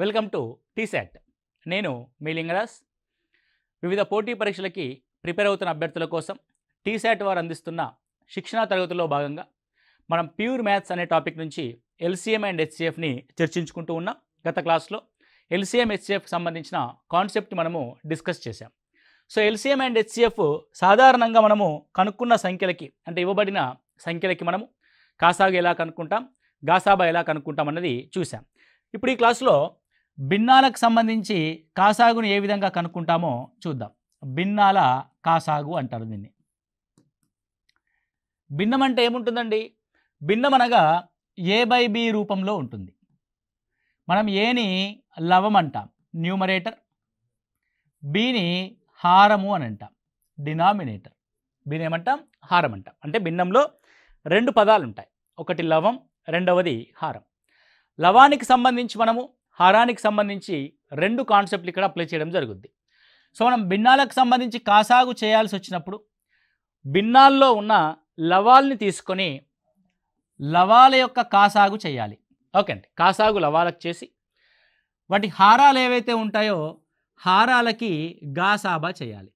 Welcome to T-SAT. నేను మీ లింగరాజ్. వివిధ పోటీ పరీక్షలకి ప్రిపేర్ అవుతున్న అభ్యర్థుల కోసం టీశాట్ వారు అందిస్తున్న శిక్షణా తరగతిలో భాగంగా మనం ప్యూర్ మ్యాథ్స్ అనే టాపిక్ నుంచి ఎల్సీఎం అండ్ హెచ్సిఎఫ్ని చర్చించుకుంటూ ఉన్నాం. గత క్లాస్లో ఎల్సీఎం హెచ్సిఎఫ్కి సంబంధించిన కాన్సెప్ట్ మనము డిస్కస్ చేశాం. సో ఎల్సీఎం అండ్ హెచ్సిఎఫ్ సాధారణంగా మనము కనుక్కున్న సంఖ్యలకి, అంటే ఇవ్వబడిన సంఖ్యలకి మనము కాసాగు ఎలా కనుక్కుంటాం, గాసాబా ఎలా కనుక్కుంటాం అన్నది చూసాం. ఇప్పుడు ఈ క్లాస్లో భిన్నాలకు సంబంధించి కాసాగుని ఏ విధంగా కనుక్కుంటామో చూద్దాం. భిన్నాల కాసాగు అంటారు దీన్ని. భిన్నం అంటే ఏముంటుందండి? భిన్నం అనగా A/B రూపంలో ఉంటుంది. మనం ఏని లవం అంటాం, న్యూమరేటర్. బిని హారము అని అంటాం, డినామినేటర్. బిని ఏమంటాం? హారం అంటాం. అంటే భిన్నంలో రెండు పదాలు ఉంటాయి, ఒకటి లవం, రెండవది హారం. లవానికి సంబంధించి మనము, హారానికి సంబంధించి రెండు కాన్సెప్ట్లు ఇక్కడ అప్లై చేయడం జరుగుద్ది. సో మనం భిన్నాలకు సంబంధించి కాసాగు చేయాల్సి వచ్చినప్పుడు భిన్నాల్లో ఉన్న లవాల్ని తీసుకొని లవాల యొక్క కాసాగు చేయాలి. ఓకే అండి. కాసాగు లవాలకు చేసి వాటి హారాలు ఏవైతే ఉంటాయో హారాలకి గాసాబా చేయాలి.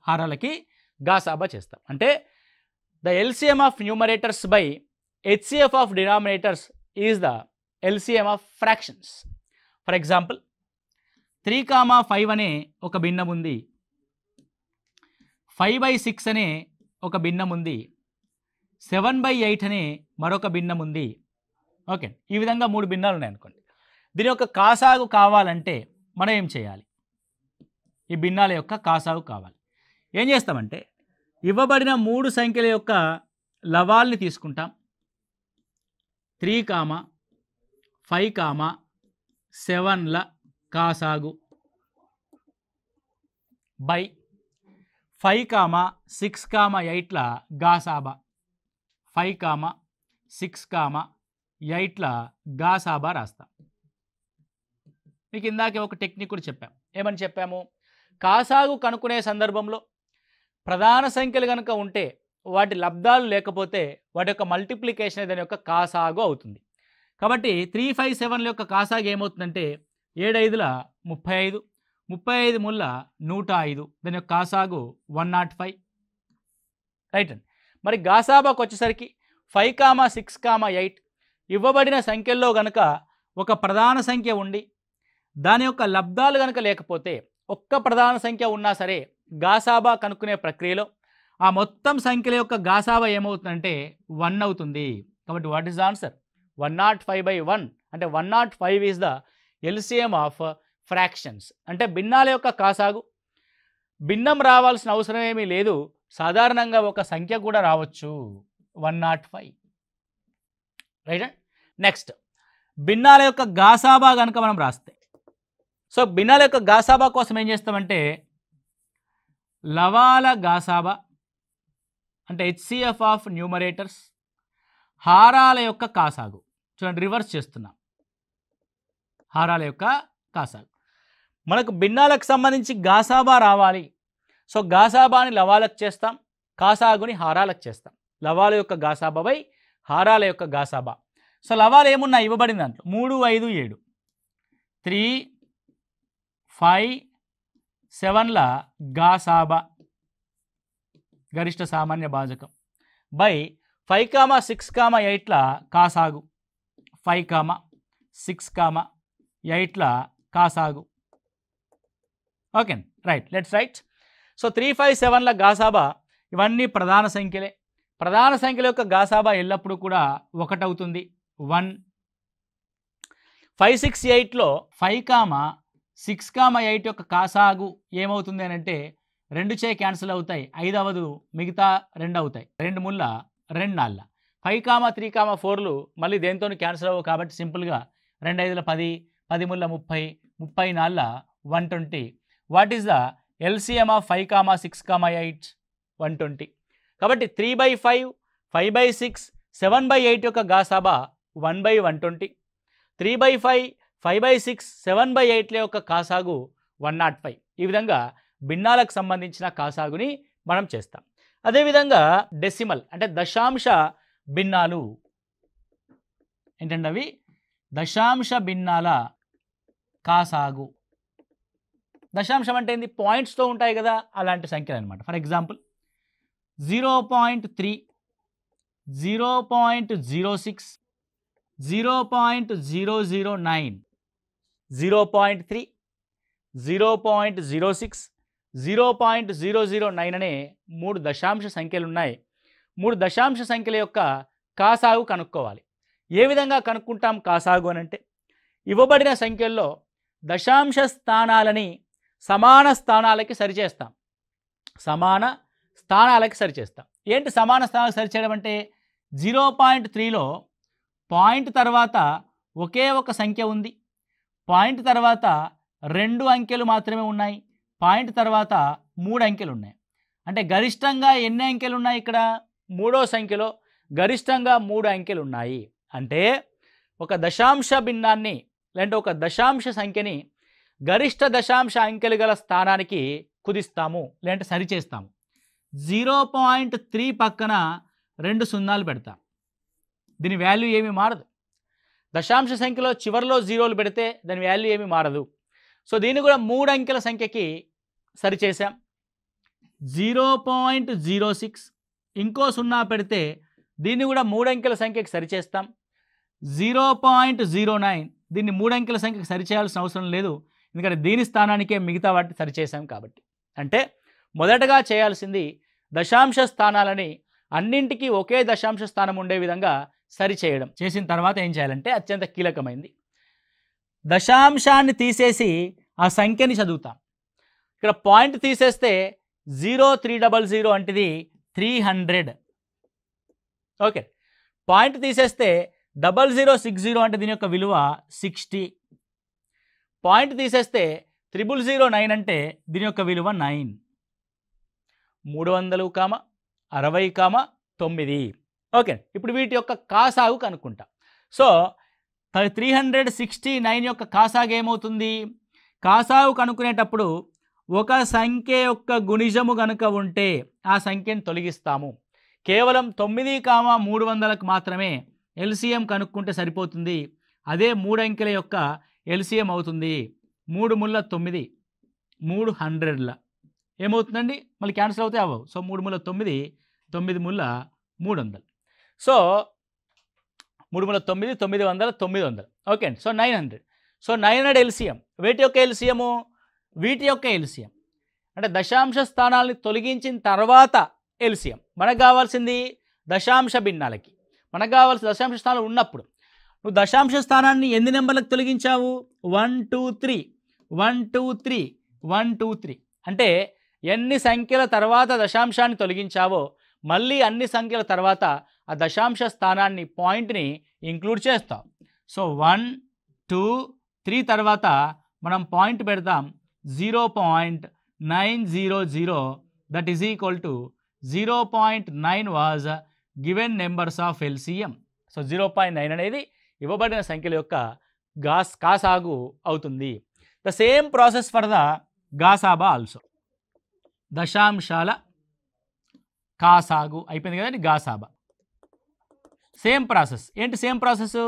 హారాలకి గాసాబా చేస్తాం. అంటే the LCM of numerators by HCF of denominators is the LCM of fractions. For example 3,5 అనే ఒక భిన్నం ఉంది, 5/6 అనే ఒక భిన్నం ఉంది, 7/8 అనే మరొక భిన్నం ఉంది. ఓకే, ఈ విధంగా 3 భిన్నాలు ఉన్నాయనుకోండి. దీని యొక్క కాసాగు కావాలంటే మనం ఏం చేయాలి? ఈ భిన్నాల యొక్క కాసాగు కావాలి. ఏం చేస్తామంటే ఇవ్వబడిన 3 సంఖ్యల యొక్క లవాల్ని తీసుకుంటాం. 3, 5, 7ల కాసాగు బై 5, 6, 8ల గాసాబా. 5, 6, 8ల గాసాబా రాస్తాం. మీకు ఇందాకే ఒక టెక్నిక్ కూడా చెప్పాం. ఏమని చెప్పాము? కాసాగు కనుక్కునే సందర్భంలో ప్రధాన సంఖ్యలు కనుక ఉంటే వాటి లబ్ధాలు లేకపోతే వాటి యొక్క మల్టిప్లికేషన్ దాని యొక్క కాసాగు అవుతుంది. కాబట్టి 3, 5, 7ల యొక్క కాసాగు ఏమవుతుందంటే 7×5 35, 35 105, దాని యొక్క కాసాగు 105. రైట్ అండి. మరి గాసాబాకు వచ్చేసరికి 5, 6, 8 ఇవ్వబడిన సంఖ్యల్లో గనక ఒక ప్రధాన సంఖ్య ఉండి దాని యొక్క లబ్ధాలు కనుక లేకపోతే, ఒక్క ప్రధాన సంఖ్య ఉన్నా సరే గాసాబా కనుక్కునే ప్రక్రియలో ఆ మొత్తం సంఖ్యల యొక్క గాసాబా ఏమవుతుందంటే 1 అవుతుంది. కాబట్టి వాట్ ఈస్ ద ఆన్సర్? 105/1. అంటే 105 is the LCM of fractions. అంటే భిన్నాల యొక్క కాసాగు. భిన్నం రావాల్సిన అవసరం ఏమీ లేదు, సాధారణంగా ఒక సంఖ్య కూడా రావచ్చు, 105. రైట్. నెక్స్ట్ భిన్నాల యొక్క గాసాబా కనుక మనం రాస్తే, సో భిన్నాల యొక్క గాసాబా కోసం ఏం చేస్తామంటే లవాల గాసాబా అంటే హెచ్సిఎఫ్ ఆఫ్ న్యూమరేటర్స్, హారాల యొక్క కాసాగు. చూడండి, రివర్స్ చేస్తున్నాం. హారాల యొక్క కాసాగు. మనకు భిన్నాలకు సంబంధించి గాసాబా రావాలి. సో గాసాబాని లవాలకు చేస్తాం, కాసాగుని హారాలకు చేస్తాం. లవాల యొక్క గాసాబా బై హారాల యొక్క గాసాబా. సో లవాలు ఏమున్నా ఇవ్వబడిన దాంట్లో 3, 5, 7, 3, 5, 7ల గాసాబా గరిష్ట సామాన్య భాజకం బై 5, 6, 8ల కాసాగు. 5, 6, 8ల కాసాగు. Okay right. Let's write. So 3, 5, 7ల గాసాబా ఇవన్నీ ప్రధాన సంఖ్యలే. ప్రధాన సంఖ్యల యొక్క గాసాబా ఎల్లప్పుడూ కూడా 1 అవుతుంది, 1. 5, 6, 8లో 5, 6, 8 యొక్క కాసాగు ఏమవుతుంది అని అంటే 2 చే క్యాన్సిల్ అవుతాయి, 5 అవ్వదు, మిగతా 2 అవుతాయి. 2 ముళ్ళ 2 నాళ్ళ. 5, 3, 4లు మళ్ళీ దేంతో క్యాన్సిల్ అవ్వవు కాబట్టి సింపుల్గా 2 5ల 10, 10 ముళ్ళ 30, 30 నాళ్ళ 120. What is the LCM of 5, 6, 8? 120. కాబట్టి 3/5, 5/6, 7/8 యొక్క గాసాబా 1/120. 3/5, 5/6, 7/8ల యొక్క కాసాగు 105. ఈ విధంగా భిన్నాలకు సంబంధించిన కాసాగుని మనం చేస్తాం. అదేవిధంగా డెసిమల్ అంటే దశాంశ భిన్నాలు ఏంటంటే అవి దశాంశ భిన్నాల కాసాగు. దశాంశం అంటే ఏంది? పాయింట్స్తో ఉంటాయి కదా, అలాంటి సంఖ్యలు అనమాట. ఫర్ ఎగ్జాంపుల్ 0.3, 0.06, 0.009, 0.3, 0.06, 0.009 అనే 3 దశాంశ సంఖ్యలు ఉన్నాయి. 3 దశాంశ సంఖ్యల యొక్క కాసాగు కనుక్కోవాలి. ఏ విధంగా కనుక్కుంటాం కాసాగు అని అంటే, ఇవ్వబడిన సంఖ్యల్లో దశాంశ స్థానాలని సమాన స్థానాలకి సరిచేస్తాం. సమాన స్థానాలకి సరిచేస్తాం. ఏంటి సమాన స్థానాలకు సరిచేయడం అంటే, 0.3లో పాయింట్ తర్వాత ఒకే ఒక సంఖ్య ఉంది, పాయింట్ తర్వాత 2 అంకెలు మాత్రమే ఉన్నాయి, పాయింట్ తర్వాత 3 అంకెలు ఉన్నాయి. అంటే గరిష్టంగా ఎన్ని అంకెలు ఉన్నాయి? ఇక్కడ మూడో సంఖ్యలో గరిష్టంగా 3 అంకెలు ఉన్నాయి. అంటే ఒక దశాంశ భిన్నాన్ని లేదంటే ఒక దశాంశ సంఖ్యని గరిష్ట దశాంశ అంకెలు గల స్థానానికి కుదిస్తాము లేదంటే సరిచేస్తాము. 0.3 పక్కన 2 సున్నాలు పెడతాం. దీని వాల్యూ ఏమీ మారదు. దశాంశ సంఖ్యలో చివరిలో జీరోలు పెడితే దాని వాల్యూ ఏమీ మారదు. సో దీన్ని కూడా 3 అంకెల సంఖ్యకి సరిచేసాం. 0.06 ఇంకో సున్నా పెడితే దీన్ని కూడా 3 అంకెల సంఖ్యకి సరిచేస్తాం. 0.09 దీన్ని 3 అంకెల సంఖ్యకి సరిచేయాల్సిన అవసరం లేదు, ఎందుకంటే దీని స్థానానికే మిగతా వాటిని సరిచేసాం కాబట్టి. అంటే మొదటగా చేయాల్సింది దశాంశ స్థానాలని అన్నింటికీ ఒకే దశాంశ స్థానం ఉండే విధంగా సరిచేయడం. చేసిన తర్వాత ఏం చేయాలంటే అత్యంత కీలకమైంది, దశాంశాన్ని తీసేసి ఆ సంఖ్యని చదువుతాం. ఇక్కడ పాయింట్ తీసేస్తే 0300 అంటే 300. ఓకే, పాయింట్ తీసేస్తే 0060 అంటే దీని యొక్క విలువ 60. పాయింట్ తీసేస్తే 0009 అంటే దీని యొక్క విలువ 9. 300, 60, 9. ఓకే, ఇప్పుడు వీటి యొక్క కాసాగు కనుక్కుంటాం. సో 369 యొక్క కాసాగు ఏమవుతుంది? కాసాగు కనుక్కునేటప్పుడు ఒక సంఖ్య యొక్క గుణిజము కనుక ఉంటే ఆ సంఖ్యను తొలగిస్తాము. కేవలం 9, 300కు మాత్రమే ఎల్సిఎం కనుక్కుంటే సరిపోతుంది. అదే 3 అంకెల యొక్క ఎల్సిఎం అవుతుంది. 3 ముళ్ళ 9, 300ల ఏమవుతుందండి? మళ్ళీ క్యాన్సిల్ అవుతాయి అవ్వవు. సో 3 ముళ్ళ 9, 9 ముళ్ళ 300. సో 3 ముళ్ళ 9, 900, 900. ఓకే అండి. సో 900. So 900 LCM. వీటి యొక్క ఎల్సిఎము, వీటి యొక్క ఎల్సిఎం అంటే దశాంశ స్థానాలని తొలగించిన తర్వాత ఎల్సిఎం. మనకు కావాల్సింది దశాంశ భిన్నాలకి, మనకు కావాల్సిన దశాంశ స్థానాలు ఉన్నప్పుడు. నువ్వు దశాంశ స్థానాన్ని ఎన్ని నెంబర్లకు తొలగించావు? 1 2 3 1 2 3 1 2 3 అంటే ఎన్ని సంఖ్యల తర్వాత దశాంశాన్ని తొలగించావో మళ్ళీ అన్ని సంఖ్యల తర్వాత ఆ దశాంశ స్థానాన్ని పాయింట్ని ఇంక్లూడ్ చేస్తాం. సో 1 2 3 తర్వాత మనం పాయింట్ పెడతాం 0.900, that is equal to 0.9 was given numbers of LCM. So 0.9 అనేది ఇవ్వబడిన సంఖ్యల యొక్క కాసాగు అవుతుంది. The same process for the గాసాబా ఆల్సో. దశాంశాల కాసాగు అయిపోయింది కదండి, గాసాబా. Same process. ఏంటి సేమ్ ప్రాసెస్?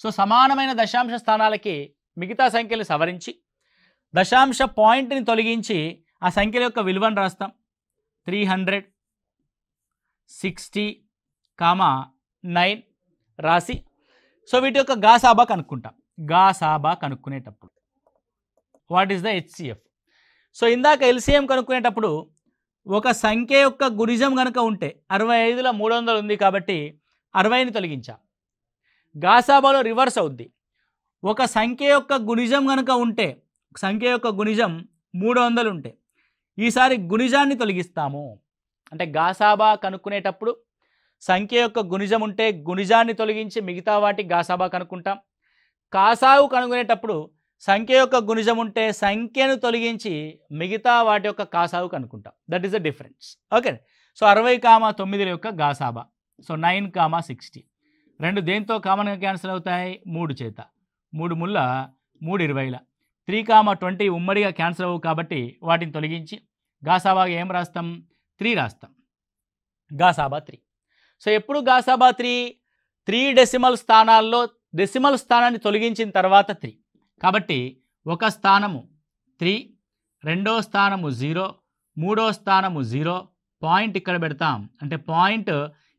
సో సమానమైన దశాంశ స్థానాలకి మిగతా సంఖ్యలు సవరించి దశాంశ పాయింట్ని తొలగించి ఆ సంఖ్యల యొక్క విలువను రాస్తాం. 360, 9 రాసి సో వీటి యొక్క గాసాబా కనుక్కుంటాం. గాసాబా కనుక్కునేటప్పుడు what is the HCF? So ఇందాక ఎల్సిఎం కనుక్కునేటప్పుడు ఒక సంఖ్య యొక్క గుణిజం కనుక ఉంటే 65లో 300 ఉంది కాబట్టి 60ని తొలగించాం. గాసాబాలో రివర్స్ అవుద్ది. ఒక సంఖ్య యొక్క గుణిజం కనుక ఉంటే, సంఖ్య యొక్క గుణిజం 300 ఉంటే ఈసారి గుణిజాన్ని తొలగిస్తాము. అంటే గాసాబా కనుక్కునేటప్పుడు సంఖ్య యొక్క గుణిజం ఉంటే గుణిజాన్ని తొలగించి మిగతా వాటికి గాసాబా కనుక్కుంటాం. కాసాగు కనుక్కునేటప్పుడు సంఖ్య యొక్క గుణిజం ఉంటే సంఖ్యను తొలగించి మిగతా వాటి యొక్క కాసాగు కనుక్కుంటాం. That is the difference. Okay, so 60, 9 యొక్క గాసాబా. సో 9, 60 రెండు దేంతో కామన్గా క్యాన్సిల్ అవుతాయి? 3 చేత. 3 ముళ్ళ 3 20ల. 3, 20 ఉమ్మడిగా క్యాన్సిల్ అవ్వవు కాబట్టి వాటిని తొలగించి గాసాబాగా ఏం రాస్తాం? 3 రాస్తాం. గాసాబా 3. సో ఎప్పుడు గాసాబా 3 డెసిమల్ స్థానాల్లో డెసిమల్ స్థానాన్ని తొలగించిన తర్వాత 3. కాబట్టి ఒక స్థానము 3, రెండో స్థానము 0, మూడో స్థానము 0, పాయింట్ ఇక్కడ పెడతాం. అంటే పాయింట్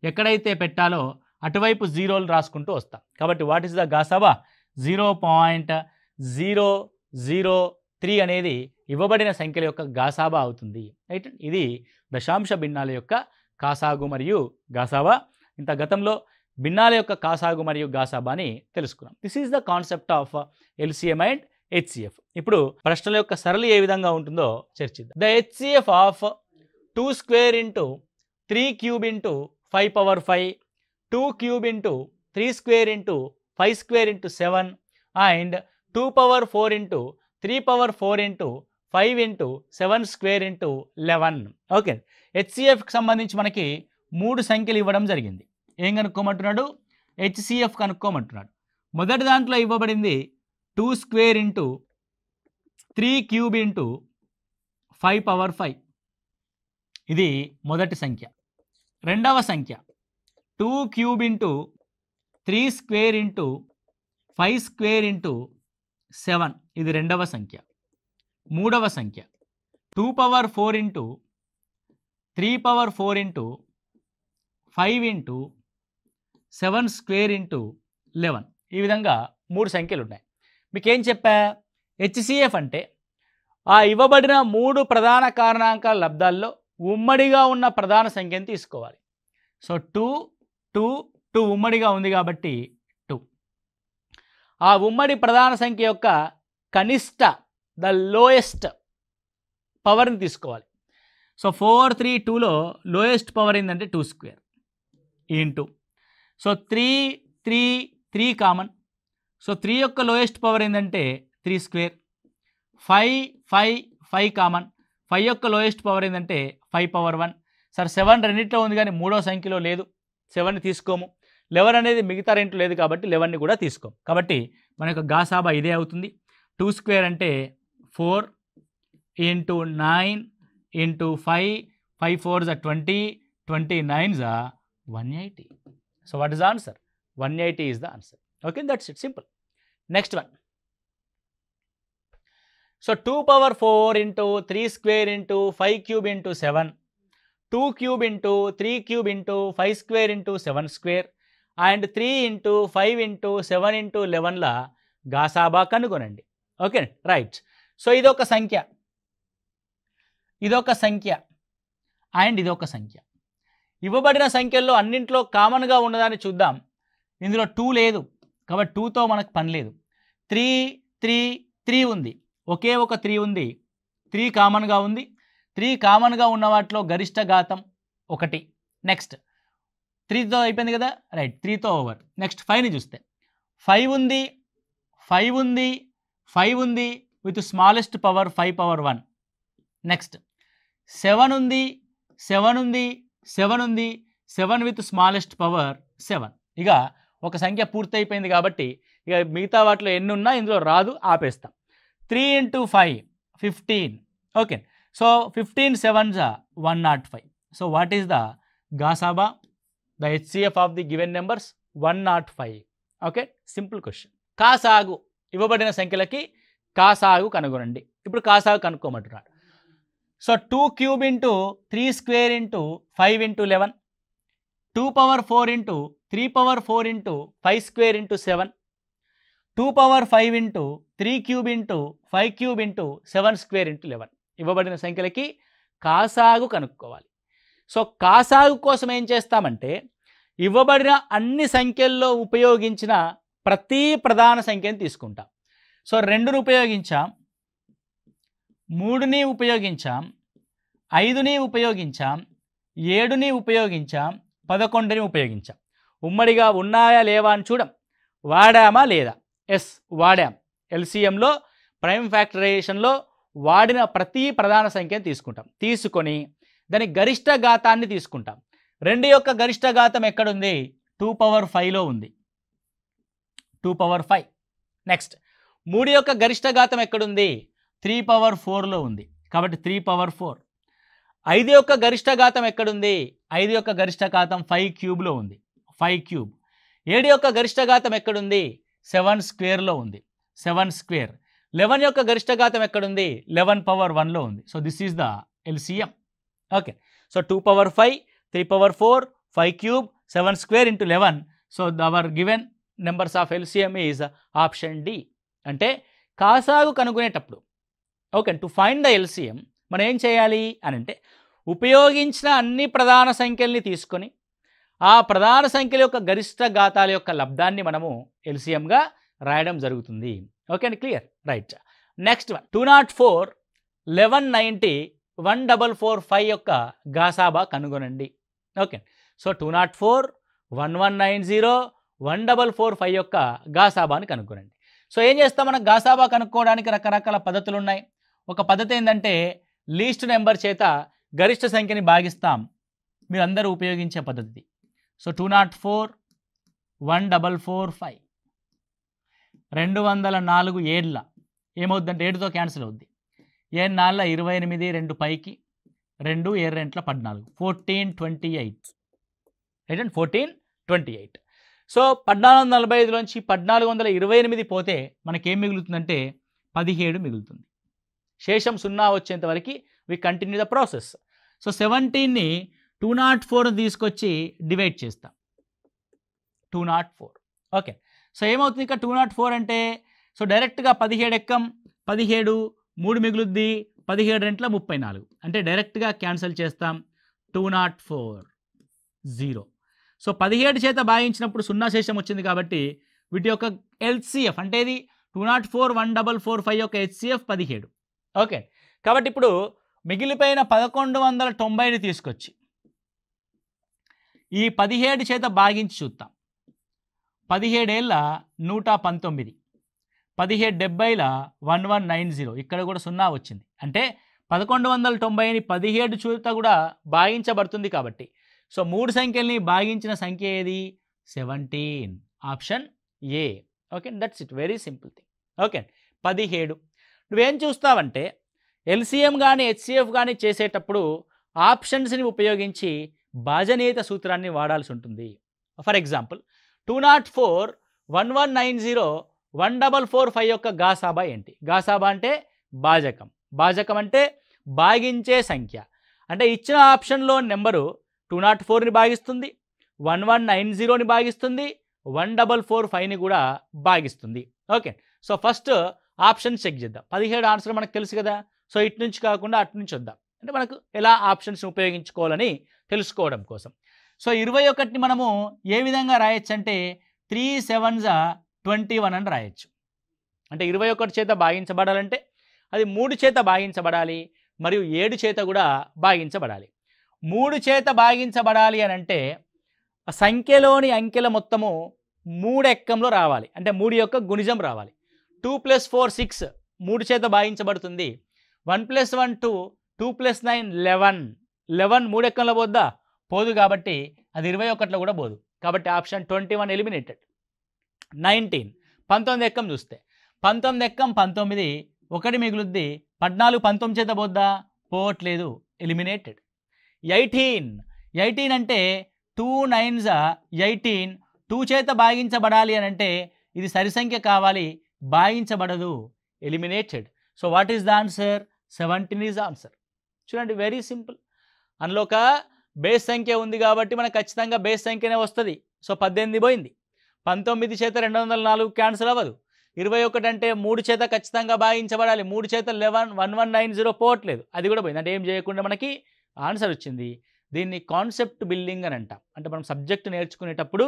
ఎక్కడైతే పెట్టాలో అటువైపు జీరోలు రాసుకుంటూ వస్తాం. కాబట్టి వాట్ ఈస్ ద గాసాబా? 0.003 అనేది ఇవ్వబడిన సంఖ్యల యొక్క గాసాబా అవుతుంది. రైట్, ఇది దశాంశ భిన్నాల యొక్క కాసాగు మరియు గాసాబా. ఇంత గతంలో భిన్నాల యొక్క కాసాగు మరియు గాసాబాని తెలుసుకున్నాం. This is the concept of LCM and HCF. ఇప్పుడు ప్రశ్నల యొక్క సరళి ఏ విధంగా ఉంటుందో చర్చిద్దాం. The HCF of 2 square into 3 cube into 5 power 5, 2 cube into 3 square into 5 square into 7 and 2 power 4 into 3 power 4 into 5 into 7 square into 11. Okay, హెచ్సిఎఫ్కి సంబంధించి మనకి 3 సంఖ్యలు ఇవ్వడం జరిగింది. ఏం కనుక్కోమంటున్నాడు? హెచ్సిఎఫ్ కనుక్కోమంటున్నాడు. మొదటి దాంట్లో ఇవ్వబడింది 2 square into 3 cube into 5 power 5. ఇది మొదటి సంఖ్య. రెండవ సంఖ్య 2 cube into 3 square into 5 square into 7. ఇది రెండవ సంఖ్య. మూడవ సంఖ్య 2 power 4 into 3 power 4 into 5 into 7 square into 11. ఈ విధంగా 3 సంఖ్యలు ఉన్నాయి. మీకేం చెప్పా? హెచ్సిఎఫ్ అంటే ఆ ఇవ్వబడిన 3 ప్రధాన కారణాంకాల లబ్ధాల్లో ఉమ్మడిగా ఉన్న ప్రధాన సంఖ్యను తీసుకోవాలి. సో 2 ఉమ్మడిగా ఉంది కాబట్టి 2. ఆ ఉమ్మడి ప్రధాన సంఖ్య యొక్క కనిష్ట ద లోయెస్ట్ పవర్ని తీసుకోవాలి. సో 4, 3, 2లో లోయెస్ట్ పవర్ ఏంటంటే 2 square into. So 3 common. So 3 యొక్క లోయెస్ట్ పవర్ ఏంటంటే 3 square. 5 కామన్. 5 యొక్క లోయెస్ట్ పవర్ ఏంటంటే 5 power 1. సార్ 7 రెండింటిలో ఉంది కానీ మూడో సంఖ్యలో లేదు, 7ని తీసుకోము. 11 అనేది మిగతా రెంట్లో లేదు కాబట్టి 11ని కూడా తీసుకోము. కాబట్టి మన యొక్క గాసాబా ఇదే అవుతుంది. 2 square అంటే 4 into 9 into 5, 5 4s are 20, 20 9s are 180. So what is the answer? 180 is the answer. Okay, that's it, simple. Next one. So 2 power 4 into 3 square into 5 cube into 7, 2 cube into 3 cube into 5 square into 7 square and 3 into 5 into 7 into 11 ల గాసాబా కనుగొనండి. Okay, right. So ఇదొక సంఖ్య, ఇదొక సంఖ్య and ఇదొక సంఖ్య. ఇవ్వబడిన సంఖ్యల్లో అన్నింట్లో కామన్గా ఉన్నదాన్ని చూద్దాం. ఇందులో 2 లేదు కాబట్టి 2తో మనకు పని లేదు. 3 ఉంది, ఒకే ఒక 3 ఉంది. 3 కామన్గా ఉంది. 3 కామన్గా ఉన్న వాటిలో గరిష్ట ఘాతం 1. నెక్స్ట్ 3తో అయిపోయింది కదా, రైట్, 3తో ఓవర్. నెక్స్ట్ 5ని చూస్తే 5 ఉంది, 5 ఉంది, 5 ఉంది with smallest power 5 power 1. Next 7 ఉంది, 7 ఉంది, 7 ఉంది, 7 విత్ స్మాలెస్ట్ పవర్ 7. ఇక ఒక సంఖ్య పూర్తయిపోయింది కాబట్టి ఇక మిగతా వాటిలో ఎన్ని ఉన్నా ఇందులో రాదు, ఆపేస్తాం. 3 into 5, 15. Okay, so 15 7s are 105. So what is the gasaba? The HCF of the given numbers 105. Okay, simple question. కాసాగు ఇవ్వబడిన సంఖ్యలకి కాసాగు కనుగొనండి. ఇప్పుడు కాసాగు కనుక్కోమంటున్నాడు. So 2 cube into 3 square into 5 into 11, 2 power 4 into 3 power 4 into 5 square into 7, 2 power 5 into 3 cube into 5 cube into 7 square into 11. ఇవ్వబడిన సంఖ్యలకి కాసాగు కనుక్కోవాలి. So కాసాగు కోసం ఏం చేస్తామంటే ఇవ్వబడిన అన్ని సంఖ్యల్లో ఉపయోగించిన ప్రతి ప్రధాన సంఖ్యను తీసుకుంటాం. సో 2ని ఉపయోగించాం, 3ని ఉపయోగించాం, 5ని ఉపయోగించాం, 7ని ఉపయోగించాం, 11ని ఉపయోగించాం. ఉమ్మడిగా ఉన్నాయా లేవా అని చూడం. వాడామా లేదా? ఎస్, వాడాం. ఎల్సిఎంలో ప్రైమ్ ఫ్యాక్టరైజేషన్లో వాడిన ప్రతి ప్రధాన సంఖ్యను తీసుకుంటాం. తీసుకొని దాని గరిష్ట ఘాతాన్ని తీసుకుంటాం. 2 యొక్క గరిష్ట ఘాతం ఎక్కడుంది? 2 power 5లో ఉంది, 2 power 5. నెక్స్ట్ 3 యొక్క గరిష్ట ఘాతం ఎక్కడుంది? 3 power 4లో ఉంది కాబట్టి 3 power 4. 5 యొక్క గరిష్ట ఘాతం ఎక్కడుంది? 5 యొక్క గరిష్ట ఘాతం 5 క్యూబ్లో ఉంది, 5 క్యూబ్. 7 యొక్క గరిష్ట ఘాతం ఎక్కడుంది? 7 స్క్వేర్లో ఉంది. 7 స్క్వేర్ 11 యొక్క గరిష్ట ఘాతం ఎక్కడుంది? 11 పవర్ 1లో ఉంది. So this is the LCM. Okay, so 2 power 5, 3 power 4, 5 cube, 7 square into 11. So our given numbers of LCM is option D. అంటే కాసాగు కనుగొనేటప్పుడు okay to find the LCM మనం ఏం చేయాలి అని అంటే ఉపయోగించిన అన్ని ప్రధాన సంఖ్యల్ని తీసుకొని ఆ ప్రధాన సంఖ్యల యొక్క గరిష్ట ఘాతాల యొక్క లబ్ధాన్ని మనము ఎల్సిఎంగా రాయడం జరుగుతుంది. ఓకే అండి, క్లియర్, రైట్. నెక్స్ట్ వన్ 204, 1190, 1445 యొక్క గాసాబా కనుగొనండి. ఓకే, సో 204, 1190, 1445 యొక్క గాసాబాని కనుగొనండి. సో ఏం చేస్తాం, మనం గాసాబా కనుక్కోవడానికి రకరకాల పద్ధతులు ఉన్నాయి. ఒక పద్ధతి ఏంటంటే లీస్ట్ నెంబర్ చేత గరిష్ట సంఖ్యని భాగిస్తాం. మీరు అందరూ ఉపయోగించే పద్ధతి. సో 204, 1445 204 ఏళ్ళ ఏమవుద్దంటే 7తో క్యాన్సిల్ అవుద్ది. 7 4 28, 2 పైకి 2 7 14, 1428 రైట్ అండ్ 1428. సో 1445లోంచి 1428 పోతే మనకేం మిగులుతుందంటే 17 మిగులుతుంది. శేషం 0 వచ్చేంత వరకు we continue the process. So 17ని 204 తీసుకొచ్చి డివైడ్ చేస్తాం. 204 ఓకే, సో ఏమవుతుంది ఇక్కడ 204 అంటే సో డైరెక్ట్గా 17 ఎక్కం, 17 3 మిగులుద్ది, 17 2 34 అంటే డైరెక్ట్గా క్యాన్సిల్ చేస్తాం. 204 0. సో 17 చేత భాగించినప్పుడు 0 శేషం వచ్చింది కాబట్టి వీటి యొక్క ఎల్సిఎఫ్ అంటే ఇది 204, 1445 యొక్క హెచ్సిఎఫ్ 17. ఓకే, కాబట్టి ఇప్పుడు మిగిలిపోయిన 1190ని తీసుకొచ్చి ఈ 17 చేత భాగించి చూద్దాం. 17 ఏళ్ళ 119, 1770 1190 ఇక్కడ కూడా 0 వచ్చింది. అంటే 1190ని 17 చేత కూడా భాగించబడుతుంది కాబట్టి సో 3 సంఖ్యల్ని భాగించిన సంఖ్య ఏది? 17, option A. Okay, that's it, very simple thing. Okay, 17 నువ్వేం చూస్తావంటే ఎల్సిఎం కానీ హెచ్సిఎఫ్ కానీ చేసేటప్పుడు ఆప్షన్స్ని ఉపయోగించి భాజనీయత సూత్రాన్ని వాడాల్సి ఉంటుంది. ఫర్ ఎగ్జాంపుల్ 204, 1190, 1445 యొక్క గాసాబా ఏంటి? గాసాబా అంటే భాజకం. భాజకం అంటే భాగించే సంఖ్య. అంటే ఇచ్చిన ఆప్షన్లో నెంబరు 204ని భాగిస్తుంది, 1190ని భాగిస్తుంది, 1445ని కూడా భాగిస్తుంది. Okay, so first option check చేద్దాం. 17 ఆన్సర్ మనకు తెలుసు కదా, సో ఇటు నుంచి కాకుండా అటు నుంచి వద్దాం. అంటే మనకు ఎలా ఆప్షన్స్ ఉపయోగించుకోవాలని తెలుసుకోవడం కోసం. సో 21ని మనము ఏ విధంగా రాయొచ్చు అంటే 3 7s 21 అని రాయొచ్చు. అంటే 21 చేత భాగించబడాలంటే అది 3 చేత భాగించబడాలి మరియు 7 చేత కూడా భాగించబడాలి. 3 చేత భాగించబడాలి అని అంటే సంఖ్యలోని అంకెల మొత్తము 3 ఎక్కంలో రావాలి. అంటే 3 యొక్క గుణిజం రావాలి. 2 + 4 6 3 చేత భాగించబడుతుంది. 1 + 1 2, 2 + 9 11. 11 3 ఎక్కంలో పోద్దా? పోదు, కాబట్టి అది 21లో కూడా పోదు. కాబట్టి ఆప్షన్ 21 ఎలిమినేటెడ్. 19 19 ఎక్కం చూస్తే 19 ఎక్కం 19 1 మిగులుద్ది. 14 19 చేత పోద్దా? పోవట్లేదు, ఎలిమినేటెడ్. 18 అంటే 2 9s 18 2 చేత భాగించబడాలి అని అంటే ఇది సరి సంఖ్య కావాలి, భాగించబడదు, eliminated. So what is the answer? 17 is answer. చూడండి, వెరీ సింపుల్. అందులో ఒక బేస్ సంఖ్య ఉంది కాబట్టి మనకు ఖచ్చితంగా బేస్ సంఖ్యనే వస్తుంది. సో 18 పోయింది. 19 చేత 204 క్యాన్సిల్ అవ్వదు. 21 అంటే 3 చేత ఖచ్చితంగా భాగించబడాలి. 3 చేత 1190 పోవట్లేదు, అది కూడా పోయింది. అంటే ఏం చేయకుండా మనకి ఆన్సర్ వచ్చింది. దీన్ని కాన్సెప్ట్ బిల్డింగ్ అని అంటాం. అంటే మనం సబ్జెక్ట్ నేర్చుకునేటప్పుడు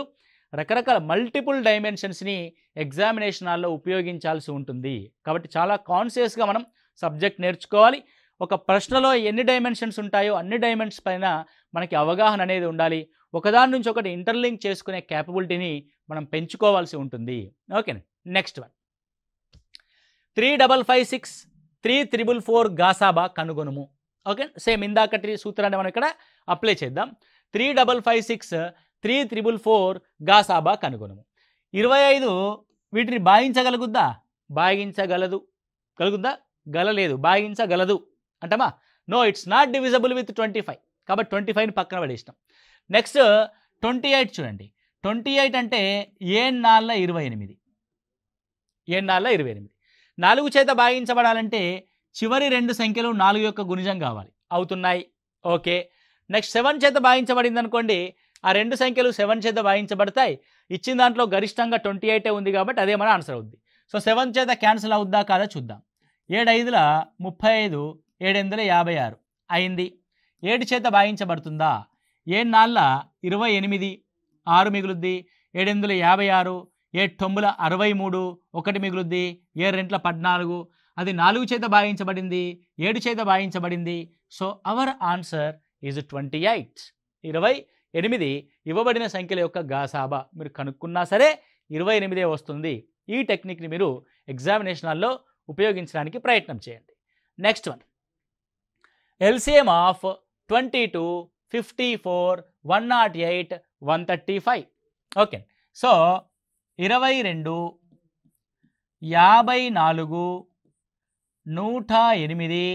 రకరకాల మల్టిపుల్ డైమెన్షన్స్ని ఎగ్జామినేషన్ హాల్లో ఉపయోగించాల్సి ఉంటుంది. కాబట్టి చాలా కాన్షియస్గా మనం సబ్జెక్ట్ నేర్చుకోవాలి. ఒక ప్రశ్నలో ఎన్ని డైమెన్షన్స్ ఉంటాయో అన్ని డైమెన్షన్స్ పైన మనకి అవగాహన అనేది ఉండాలి. ఒకదాని నుంచి ఒకటి ఇంటర్లింక్ చేసుకునే క్యాపబిలిటీని మనం పెంచుకోవాల్సి ఉంటుంది. ఓకే, నెక్స్ట్ వన్ 3556, 3444 గాసాబా కనుగొనుము. ఓకే, సేమ్ ఇందాకటి సూత్రాన్ని మనం ఇక్కడ అప్లై చేద్దాం. 3556, 3444 గాసాబా కనుగొనుము. 25 వీటిని భాగించగలుగుద్దా? భాగించగలదు. కలుగుద్దా? గలలేదు, భాగించగలదు అంటమా? No, it's not divisible with 25. కాబట్టి 25ని పక్కన పడేసినాం. నెక్స్ట్ 28 చూడండి. 28 అంటే 7 4 28. 7 4 28. 4 చేత భాగించబడాలంటే చివరి రెండు సంఖ్యలు 4 యొక్క గుణిజం కావాలి. అవుతున్నాయి. ఓకే. నెక్స్ట్ 7 చేత భాగించబడింది అనుకోండి, ఆ రెండు సంఖ్యలు 7 చేత భాగించబడతాయి. ఇచ్చిన దాంట్లో గరిష్టంగా 28 ఉంది కాబట్టి అదే మన ఆన్సర్ అవుద్ది. సో 7 చేత క్యాన్సిల్ అవుద్దా కాదా చూద్దాం. 7 5 35, 7 8 56 అయింది. 7 చేత భాగించబడుతుందా? 7 4 28, 6 మిగులుద్ది. 7 8 56, 7 9 63, 1 మిగులుద్ది. 7 2 14, అది 4 చేత భాగించబడింది, 7 చేత భాగించబడింది. So our answer is 28. 28 ఇవ్వబడిన సంఖ్యల యొక్క గాసాబా మీరు కనుక్కున్నా సరే 28 వస్తుంది. ఈ టెక్నిక్ని మీరు ఎగ్జామినేషన్లో ఉపయోగించడానికి ప్రయత్నం చేయండి. Next one, LCM of 22, 54, 108, 135. Okay. So 22, 54, 108,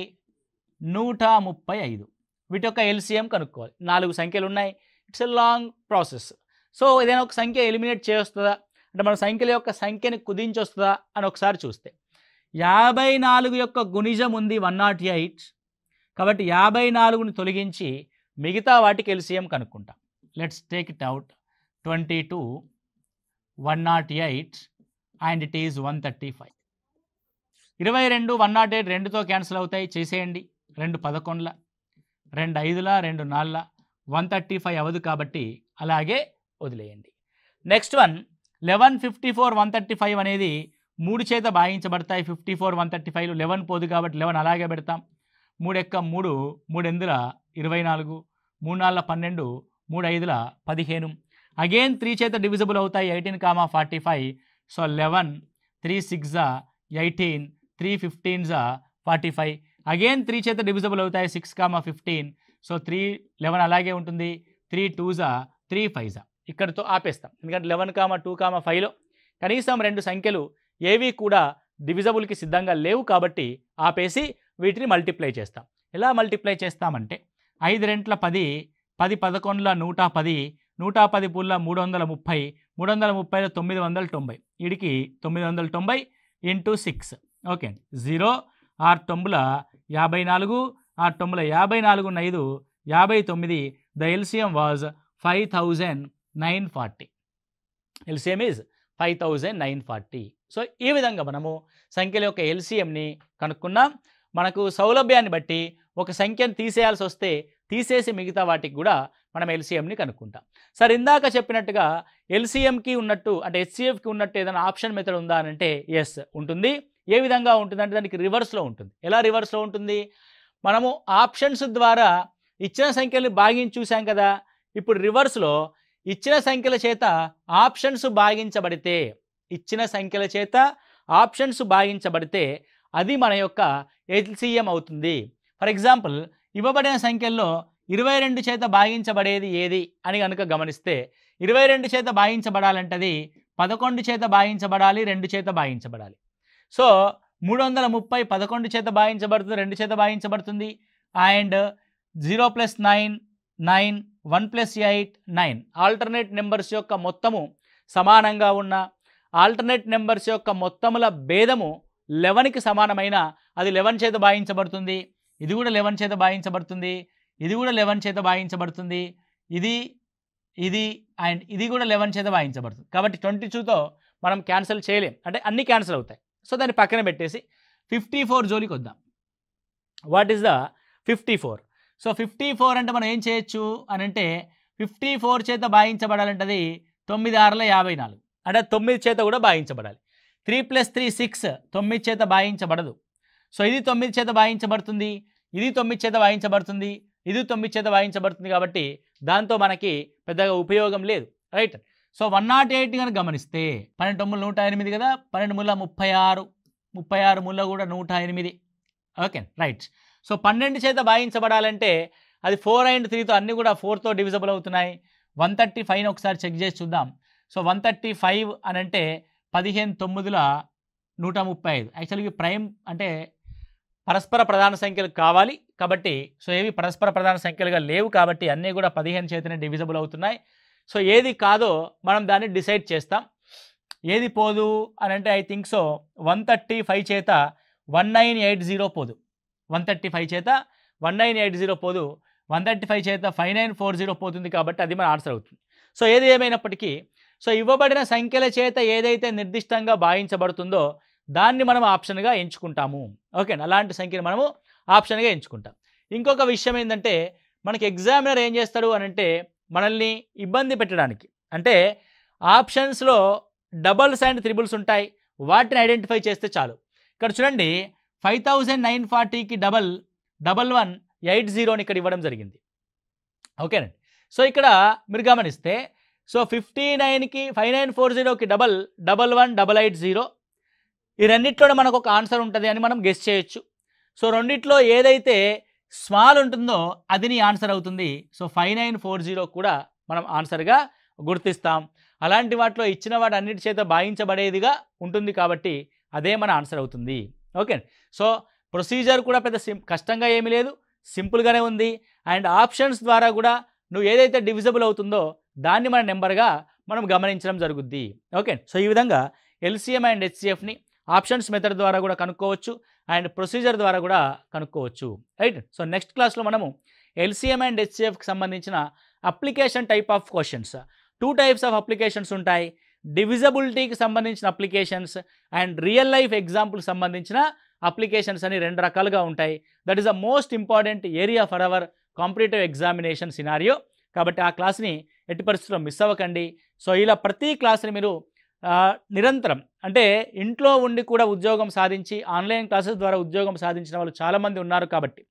135 వీటి యొక్క ఎల్సిఎం కనుక్కోవాలి. 4 సంఖ్యలు ఉన్నాయి. It's a long process. So ఏదైనా ఒక సంఖ్య ఎలిమినేట్ చేయొస్తుందా అంటే మన సంఖ్యల యొక్క సంఖ్యని కుదించొస్తుందా అని ఒకసారి చూస్తే 54 యొక్క గుణిజం ఉంది 108. కాబట్టి 54ని తొలగించి మిగతా వాటికి ఎల్సిఎం కనుక్కుంటాం. Let's take it out. 22, 108 and it is 135. 22, 108 2తో క్యాన్సిల్ అవుతాయి, చేసేయండి. 2 11, 2 5, 2 4, 135 అవదు కాబట్టి అలాగే వదిలేయండి. నెక్స్ట్ వన్ 11, 54, 135 అనేది 3 చేత భాగించబడతాయి. 54, 135 11 పోదు కాబట్టి 11 అలాగే పెడతాం. 3 ఎక్క 3, 3 8 24, 3 4 12, 3 5 15. అగైన్ 3 చేత డివిజిబుల్ అవుతాయి. 18, 45. సో 11, 3 6 18, 3 15 45. అగైన్ 3 చేత డివిజిబుల్ అవుతాయి. 6, 15. సో 3 11 అలాగే ఉంటుంది. 3 2 3 5. ఇక్కడితో ఆపేస్తాం. ఎందుకంటే 11, 2, 5లో కనీసం 2 సంఖ్యలు ఏవి కూడా డివిజబుల్కి సిద్ధంగా లేవు కాబట్టి ఆపేసి వీటిని మల్టిప్లై చేస్తాం. ఎలా మల్టిప్లై చేస్తామంటే 5 2 10, 10 11 110, 110 పుల్ల 330, 330లో 990. వీడికి 990 into 6. Okay. 0 6 9 54, 6 9 54 5 59. The LCM was 5940. LCM is 5940. So ఈ విధంగా మనము సంఖ్యల యొక్క ఎల్సిఎంని కనుక్కున్నాం. మనకు సౌలభ్యాన్ని బట్టి ఒక సంఖ్యను తీసేయాల్సి వస్తే తీసేసి మిగతా వాటికి కూడా మనం ఎల్సిఎంని కనుక్కుంటాం. సార్ ఇందాక చెప్పినట్టుగా ఎల్సిఎంకి ఉన్నట్టు అంటే హెచ్సిఎఫ్కి ఉన్నట్టు ఏదైనా ఆప్షన్ మెథడ్ ఉందా అని అంటే ఎస్ ఉంటుంది. ఏ విధంగా ఉంటుందంటే దానికి రివర్స్లో ఉంటుంది. ఎలా రివర్స్లో ఉంటుంది? మనము ఆప్షన్స్ ద్వారా ఇచ్చిన సంఖ్యలు భాగించి చూసాం కదా. ఇప్పుడు రివర్స్లో ఇచ్చిన సంఖ్యల చేత ఆప్షన్స్ భాగించబడితే అది మన యొక్క ఎల్సిఎం అవుతుంది. ఫర్ ఎగ్జాంపుల్ ఇవ్వబడిన సంఖ్యల్లో 22 చేత భాగించబడేది ఏది అని కనుక గమనిస్తే 22 చేత భాగించబడాలంటే అది 11 చేత భాగించబడాలి, 2 చేత భాగించబడాలి. సో 330 11 చేత భాగించబడుతుంది, 2 చేత భాగించబడుతుంది. అండ్ 0 + 9 9, 1 + 8 9. ఆల్టర్నేట్ నెంబర్స్ యొక్క మొత్తము సమానంగా ఉన్న ఆల్టర్నేట్ నెంబర్స్ యొక్క మొత్తముల భేదము 11కి సమానమైన అది 11 చేత భాగించబడుతుంది. ఇది కూడా 11 చేత భాగించబడుతుంది. ఇది కూడా 11 చేత భాగించబడుతుంది. ఇది అండ్ ఇది కూడా 11 చేత భాగించబడుతుంది. కాబట్టి 22తో మనం క్యాన్సిల్ చేయలేం, అంటే అన్నీ క్యాన్సిల్ అవుతాయి. సో దాన్ని పక్కన పెట్టేసి 54 జోలికి వద్దాం. What is the 54? సో 54 అంటే మనం ఏం చేయొచ్చు అని అంటే 54 చేత భాగించబడాలంటే అది 9 6 54, అంటే 9 చేత కూడా భాగించబడాలి. 3 + 3 6, 9 చేత భాగించబడదు. సో ఇది 9 చేత భాగించబడుతుంది, ఇది 9 చేత భాగించబడుతుంది, ఇది 9 చేత భాగించబడుతుంది. కాబట్టి దాంతో మనకి పెద్దగా ఉపయోగం లేదు, రైట్? సో 108 కనుక గమనిస్తే 12 ముళ్ళు 108 కదా, 12 ముళ్ళ 36, 36 ముళ్ళ కూడా 108. Okay, right. సో 12 చేత భాగించబడాలంటే అది 4 అండ్ 3తో అన్నీ కూడా 4తో డివిజబుల్ అవుతున్నాయి. 135ని ఒకసారి చెక్ చేసి చూద్దాం. సో 135 అని అంటే 15 9ల 135. యాక్చువల్గా ప్రైమ్ అంటే పరస్పర ప్రధాన సంఖ్యలు కావాలి కాబట్టి సో ఏవి పరస్పర ప్రధాన సంఖ్యలుగా లేవు కాబట్టి అన్నీ కూడా 15 చేతనే డివిజబుల్ అవుతున్నాయి. సో ఏది కాదో మనం దాన్ని డిసైడ్ చేస్తాం. ఏది పోదు అని అంటే ఐ థింక్ సో 135 చేత 1980 పోదు, 135 చేత 1980 పోదు, 135 చేత 5940 పోతుంది కాబట్టి అది మన ఆన్సర్ అవుతుంది. సో ఏది ఏమైనప్పటికీ సో ఇవ్వబడిన సంఖ్యల చేత ఏదైతే నిర్దిష్టంగా భావించబడుతుందో దాన్ని మనం ఆప్షన్గా ఎంచుకుంటాము. ఓకే, అలాంటి సంఖ్యను మనము ఆప్షన్గా ఎంచుకుంటాం. ఇంకొక విషయం ఏంటంటే మనకి ఎగ్జామినర్ ఏం చేస్తాడు అని అంటే మనల్ని ఇబ్బంది పెట్టడానికి, అంటే ఆప్షన్స్లో డబల్స్ అండ్ త్రిబుల్స్ ఉంటాయి, వాటిని ఐడెంటిఫై చేస్తే చాలు. ఇక్కడ చూడండి 5940కి డబల్ 1180 ఇక్కడ ఇవ్వడం జరిగింది. ఓకేనండి. సో ఇక్కడ మీరు గమనిస్తే సో 59కి 5940కి డబల్ 1180, ఈ రెండిట్లోనే మనకు ఒక ఆన్సర్ ఉంటుంది అని మనం గెస్ చేయొచ్చు. సో రెండిట్లో ఏదైతే స్మాల్ ఉంటుందో అది నీ ఆన్సర్ అవుతుంది. సో 5940 కూడా మనం ఆన్సర్గా గుర్తిస్తాం. అలాంటి వాటిలో ఇచ్చిన వాటి అన్నిటి చేత భావించబడేదిగా ఉంటుంది కాబట్టి అదే మన ఆన్సర్ అవుతుంది. ఓకే, సో ప్రొసీజర్ కూడా పెద్ద కష్టంగా ఏమీ లేదు, సింపుల్గానే ఉంది. అండ్ ఆప్షన్స్ ద్వారా కూడా నువ్వు ఏదైతే డివిజబుల్ అవుతుందో దాన్ని మన నెంబర్గా మనం గమనించడం జరుగుద్ది. ఓకే, సో ఈ విధంగా ఎల్సిఎం అండ్ హెచ్సిఎఫ్ని ఆప్షన్స్ మెథడ్ ద్వారా కూడా కనుక్కోవచ్చు అండ్ ప్రొసీజర్ ద్వారా కూడా కనుక్కోవచ్చు. రైట్. సో నెక్స్ట్ క్లాస్లో మనము ఎల్సిఎం అండ్ హెచ్సిఎఫ్కి సంబంధించిన application type of questions, 2 types of applications ఉంటాయి. డివిజబిలిటీకి సంబంధించిన అప్లికేషన్స్ అండ్ రియల్ లైఫ్ ఎగ్జాంపుల్కి సంబంధించిన అప్లికేషన్స్ అని 2 రకాలుగా ఉంటాయి. That is the most important area for hour competitive examination scenario. కాబట్టి ఆ క్లాస్ని ఎట్టి పరిస్థితుల్లో మిస్ అవ్వకండి. సో ఇలా ప్రతి క్లాస్ని మీరు నిరంతరం, అంటే ఇంట్లో ఉండి కూడా ఉద్యోగం సాధించి ఆన్లైన్ క్లాసెస్ ద్వారా ఉద్యోగం సాధించిన వాళ్ళు చాలామంది ఉన్నారు. కాబట్టి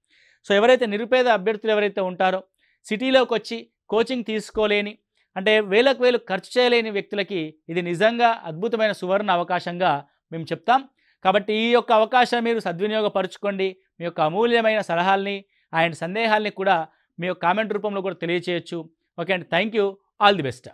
సో ఎవరైతే నిరుపేద అభ్యర్థులు ఎవరైతే ఉంటారో, సిటీలోకి వచ్చి కోచింగ్ తీసుకోలేని, అంటే వేలకు వేలు ఖర్చు చేయలేని వ్యక్తులకి ఇది నిజంగా అద్భుతమైన సువర్ణ అవకాశంగా మేము చెప్తాం. కాబట్టి ఈ యొక్క అవకాశాన్ని మీరు సద్వినియోగపరచుకోండి. మీ యొక్క అమూల్యమైన సలహాల్ని అండ్ సందేహాల్ని కూడా మీ యొక్క కామెంట్ రూపంలో కూడా తెలియచేయచ్చు. ఓకే అండి, thank you, all the best.